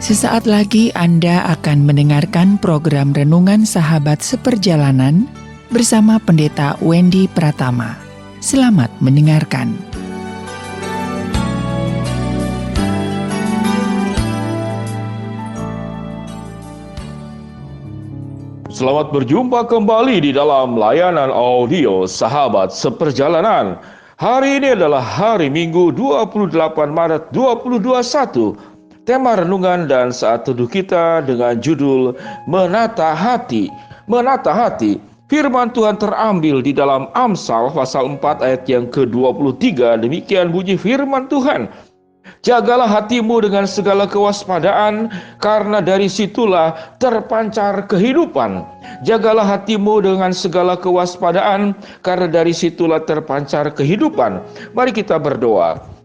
Sesaat lagi Anda akan mendengarkan program Renungan Sahabat Seperjalanan bersama Pendeta Wendy Pratama. Selamat mendengarkan. Selamat berjumpa kembali di dalam layanan audio Sahabat Seperjalanan. Hari ini adalah hari Minggu 28 Maret 2021. Tema renungan dan saat teduh kita dengan judul Menata Hati. Menata hati. Firman Tuhan terambil di dalam Amsal pasal 4 ayat yang ke-23. Demikian bunyi firman Tuhan. Jagalah hatimu dengan segala kewaspadaan, karena dari situlah terpancar kehidupan. Jagalah hatimu dengan segala kewaspadaan, karena dari situlah terpancar kehidupan. Mari kita berdoa.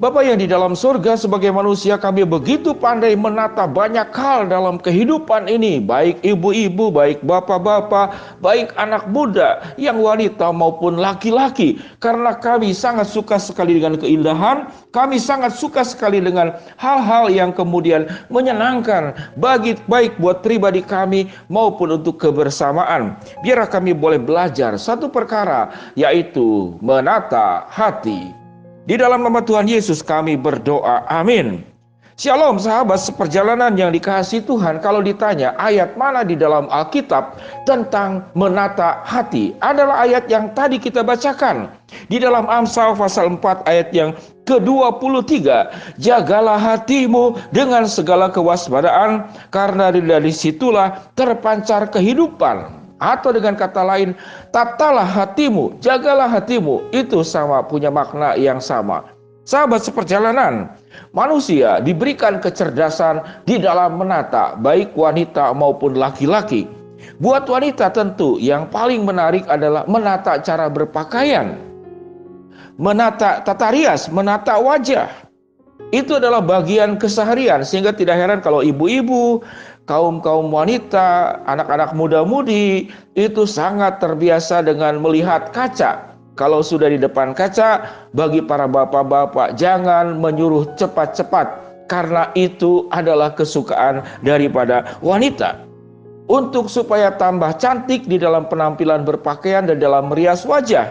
Bapa yang di dalam surga, sebagai manusia kami begitu pandai menata banyak hal dalam kehidupan ini, baik ibu-ibu, baik bapak-bapak, baik anak muda, yang wanita maupun laki-laki. Karena kami sangat suka sekali dengan keindahan, kami sangat suka sekali dengan hal-hal yang kemudian menyenangkan, baik buat pribadi kami maupun untuk kebersamaan. Biar kami boleh belajar satu perkara, yaitu menata hati. Di dalam nama Tuhan Yesus kami berdoa, amin. Shalom sahabat seperjalanan yang dikasihi Tuhan. Kalau ditanya ayat mana di dalam Alkitab tentang menata hati, adalah ayat yang tadi kita bacakan di dalam Amsal pasal 4 ayat yang ke-23. Jagalah hatimu dengan segala kewaspadaan, karena dari situlah terpancar kehidupan. Atau dengan kata lain, tatalah hatimu, jagalah hatimu. Itu sama, punya makna yang sama. Sahabat seperjalanan, manusia diberikan kecerdasan di dalam menata, baik wanita maupun laki-laki. Buat wanita tentu yang paling menarik adalah menata cara berpakaian, menata tata rias, menata wajah. Itu adalah bagian keseharian, sehingga tidak heran kalau ibu-ibu, kaum wanita, anak-anak muda-mudi itu sangat terbiasa dengan melihat kaca. Kalau sudah di depan kaca, bagi para bapak-bapak jangan menyuruh cepat-cepat, karena itu adalah kesukaan daripada wanita. Untuk supaya tambah cantik di dalam penampilan berpakaian dan dalam merias wajah.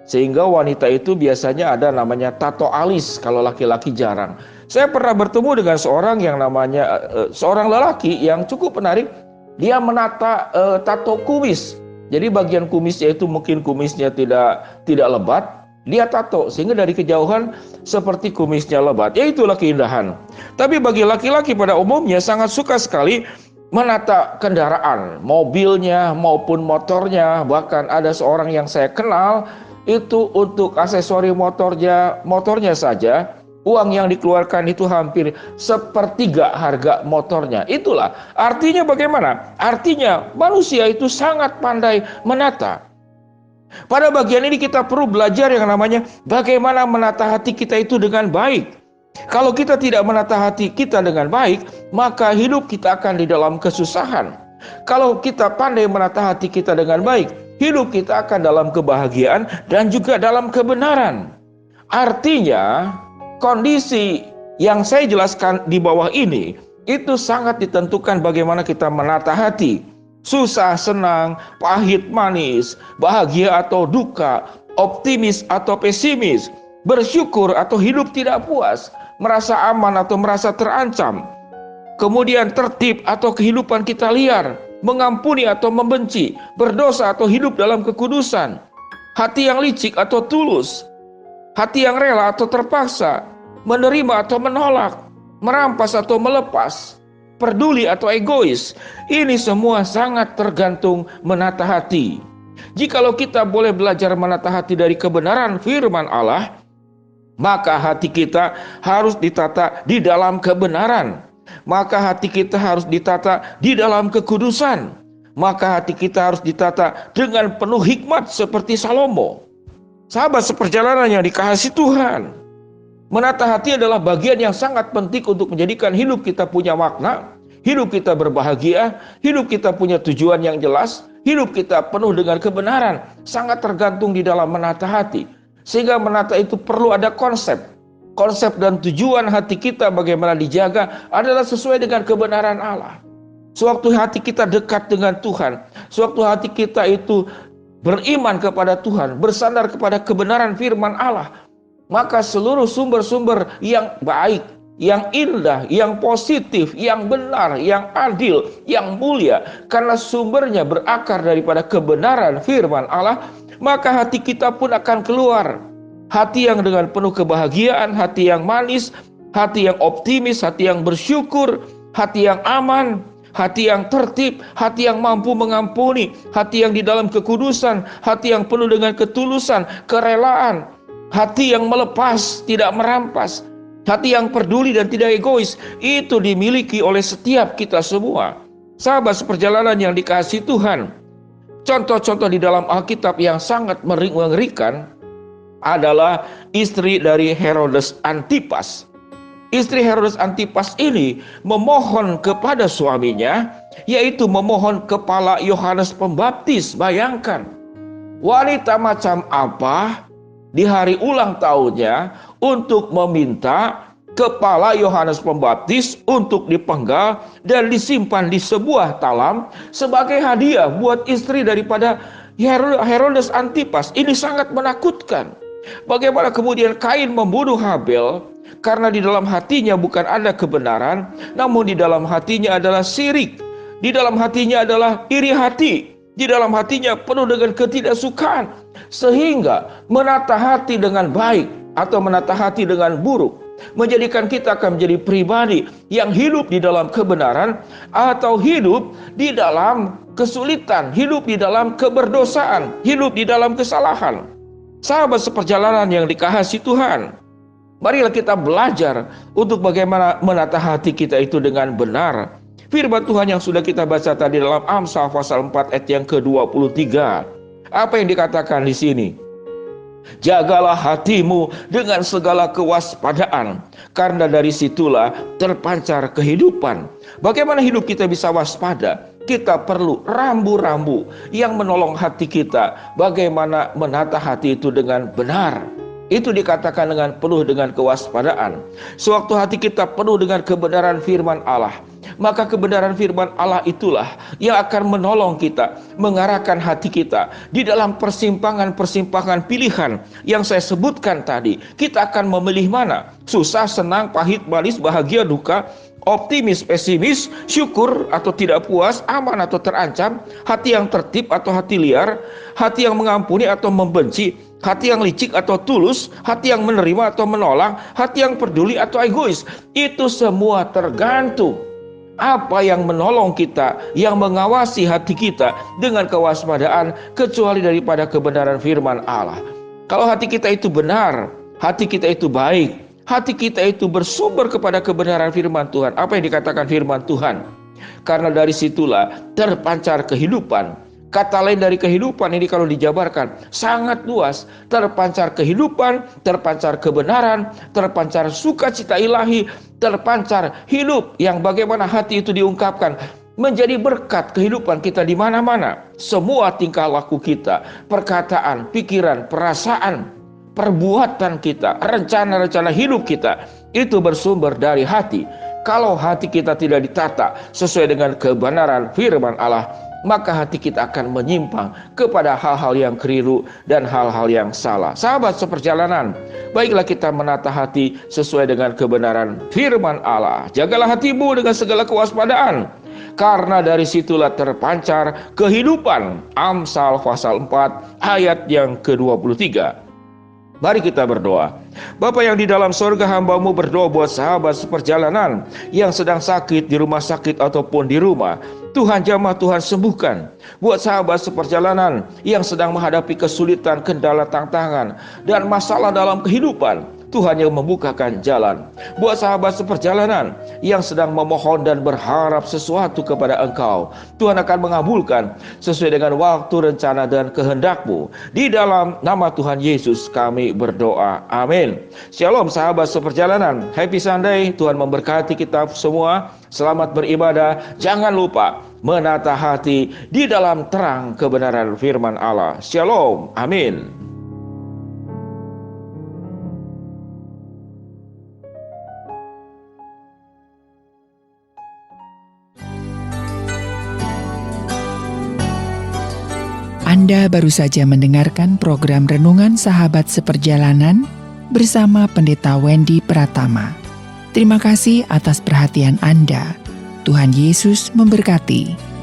Sehingga wanita itu biasanya ada namanya tato alis, kalau laki-laki jarang. Saya pernah bertemu dengan seorang yang namanya seorang lelaki yang cukup menarik. Dia menata tato kumis. Jadi bagian kumisnya itu mungkin kumisnya tidak lebat, dia tato sehingga dari kejauhan seperti kumisnya lebat. Ya, itulah keindahan. Tapi bagi laki-laki pada umumnya sangat suka sekali menata kendaraan, mobilnya maupun motornya. Bahkan ada seorang yang saya kenal, itu untuk aksesori motornya saja, uang yang dikeluarkan itu hampir sepertiga harga motornya. Itulah artinya bagaimana? Artinya manusia itu sangat pandai menata. Pada bagian ini kita perlu belajar yang namanya bagaimana menata hati kita itu dengan baik. Kalau kita tidak menata hati kita dengan baik, maka hidup kita akan di dalam kesusahan. Kalau kita pandai menata hati kita dengan baik, hidup kita akan dalam kebahagiaan dan juga dalam kebenaran. Artinya, kondisi yang saya jelaskan di bawah ini, itu sangat ditentukan bagaimana kita menata hati. Susah, senang, pahit, manis, bahagia atau duka, optimis atau pesimis, bersyukur atau hidup tidak puas, merasa aman atau merasa terancam. Kemudian tertib atau kehidupan kita liar, mengampuni atau membenci, berdosa atau hidup dalam kekudusan, hati yang licik atau tulus, hati yang rela atau terpaksa, menerima atau menolak, merampas atau melepas, peduli atau egois. Ini semua sangat tergantung menata hati. Jikalau kita boleh belajar menata hati dari kebenaran firman Allah, maka hati kita harus ditata di dalam kebenaran. Maka hati kita harus ditata di dalam kekudusan. Maka hati kita harus ditata dengan penuh hikmat seperti Salomo. Sahabat seperjalanan yang dikasihi Tuhan, menata hati adalah bagian yang sangat penting untuk menjadikan hidup kita punya makna, hidup kita berbahagia, hidup kita punya tujuan yang jelas, hidup kita penuh dengan kebenaran. Sangat tergantung di dalam menata hati. Sehingga menata itu perlu ada konsep. konsep dan tujuan hati kita bagaimana dijaga adalah sesuai dengan kebenaran Allah. Sewaktu hati kita dekat dengan Tuhan, sewaktu hati kita itu beriman kepada Tuhan, bersandar kepada kebenaran firman Allah, maka seluruh sumber-sumber yang baik, yang indah, yang positif, yang benar, yang adil, yang mulia, karena sumbernya berakar daripada kebenaran firman Allah, maka hati kita pun akan keluar. Hati yang dengan penuh kebahagiaan, hati yang manis, hati yang optimis, hati yang bersyukur, hati yang aman, hati yang tertib, hati yang mampu mengampuni, hati yang di dalam kekudusan, hati yang penuh dengan ketulusan, kerelaan, hati yang melepas, tidak merampas, hati yang peduli dan tidak egois. Itu dimiliki oleh setiap kita semua. Sahabat seperjalanan yang dikasihi Tuhan, contoh-contoh di dalam Alkitab yang sangat mengerikan adalah istri dari Herodes Antipas. Istri Herodes Antipas ini memohon kepada suaminya, yaitu memohon kepala Yohanes Pembaptis. Bayangkan, wanita macam apa di hari ulang tahunnya untuk meminta kepala Yohanes Pembaptis untuk dipenggal dan disimpan di sebuah talam sebagai hadiah buat istri daripada Herodes Antipas. Ini sangat menakutkan. Bagaimana kemudian Kain membunuh Habel karena di dalam hatinya bukan ada kebenaran, namun di dalam hatinya adalah syirik, di dalam hatinya adalah iri hati, di dalam hatinya penuh dengan ketidaksukaan, sehingga menata hati dengan baik atau menata hati dengan buruk menjadikan kita akan menjadi pribadi yang hidup di dalam kebenaran atau hidup di dalam kesulitan, hidup di dalam keberdosaan, hidup di dalam kesalahan. Sahabat seperjalanan yang dikasihi Tuhan, marilah kita belajar untuk bagaimana menata hati kita itu dengan benar. Firman Tuhan yang sudah kita baca tadi dalam Amsal pasal 4 ayat yang ke-23. Apa yang dikatakan di sini? Jagalah hatimu dengan segala kewaspadaan, karena dari situlah terpancar kehidupan. Bagaimana hidup kita bisa waspada? Kita perlu rambu-rambu yang menolong hati kita. Bagaimana menata hati itu dengan benar. Itu dikatakan dengan penuh dengan kewaspadaan. Sewaktu hati kita penuh dengan kebenaran firman Allah, maka kebenaran firman Allah itulah yang akan menolong kita, mengarahkan hati kita di dalam persimpangan-persimpangan pilihan yang saya sebutkan tadi. Kita akan memilih mana? Susah, senang, pahit, manis, bahagia, duka, optimis, pesimis, syukur atau tidak puas, aman atau terancam, hati yang tertib atau hati liar, hati yang mengampuni atau membenci, hati yang licik atau tulus, hati yang menerima atau menolak, hati yang peduli atau egois. Itu semua tergantung apa yang menolong kita, yang mengawasi hati kita dengan kewaspadaan, kecuali daripada kebenaran firman Allah. Kalau hati kita itu benar, hati kita itu baik, hati kita itu bersumber kepada kebenaran firman Tuhan. Apa yang dikatakan firman Tuhan? Karena dari situlah terpancar kehidupan. Kata lain dari kehidupan ini kalau dijabarkan sangat luas. Terpancar kehidupan, terpancar kebenaran, terpancar sukacita ilahi, terpancar hidup yang bagaimana hati itu diungkapkan menjadi berkat kehidupan kita di mana-mana. Semua tingkah laku kita, perkataan, pikiran, perasaan, perbuatan kita, rencana-rencana hidup kita itu bersumber dari hati. Kalau hati kita tidak ditata sesuai dengan kebenaran firman Allah, maka hati kita akan menyimpang kepada hal-hal yang keliru dan hal-hal yang salah. Sahabat seperjalanan, baiklah kita menata hati sesuai dengan kebenaran firman Allah. Jagalah hatimu dengan segala kewaspadaan, karena dari situlah terpancar kehidupan. Amsal pasal 4 ayat yang ke-23. Mari kita berdoa. Bapa yang di dalam sorga, hamba-Mu berdoa buat sahabat seperjalanan yang sedang sakit di rumah sakit ataupun di rumah. Tuhan jamah, Tuhan sembuhkan. Buat sahabat seperjalanan yang sedang menghadapi kesulitan, kendala, tantangan, dan masalah dalam kehidupan, Tuhan yang membukakan jalan. Buat sahabat seperjalanan yang sedang memohon dan berharap sesuatu kepada Engkau, Tuhan akan mengabulkan sesuai dengan waktu, rencana, dan kehendak-Mu. Di dalam nama Tuhan Yesus kami berdoa. Amin. Shalom sahabat seperjalanan. Happy Sunday. Tuhan memberkati kita semua. Selamat beribadah. Jangan lupa menata hati di dalam terang kebenaran firman Allah. Shalom. Amin. Anda baru saja mendengarkan program Renungan Sahabat Seperjalanan bersama Pendeta Wendy Pratama. Terima kasih atas perhatian Anda. Tuhan Yesus memberkati.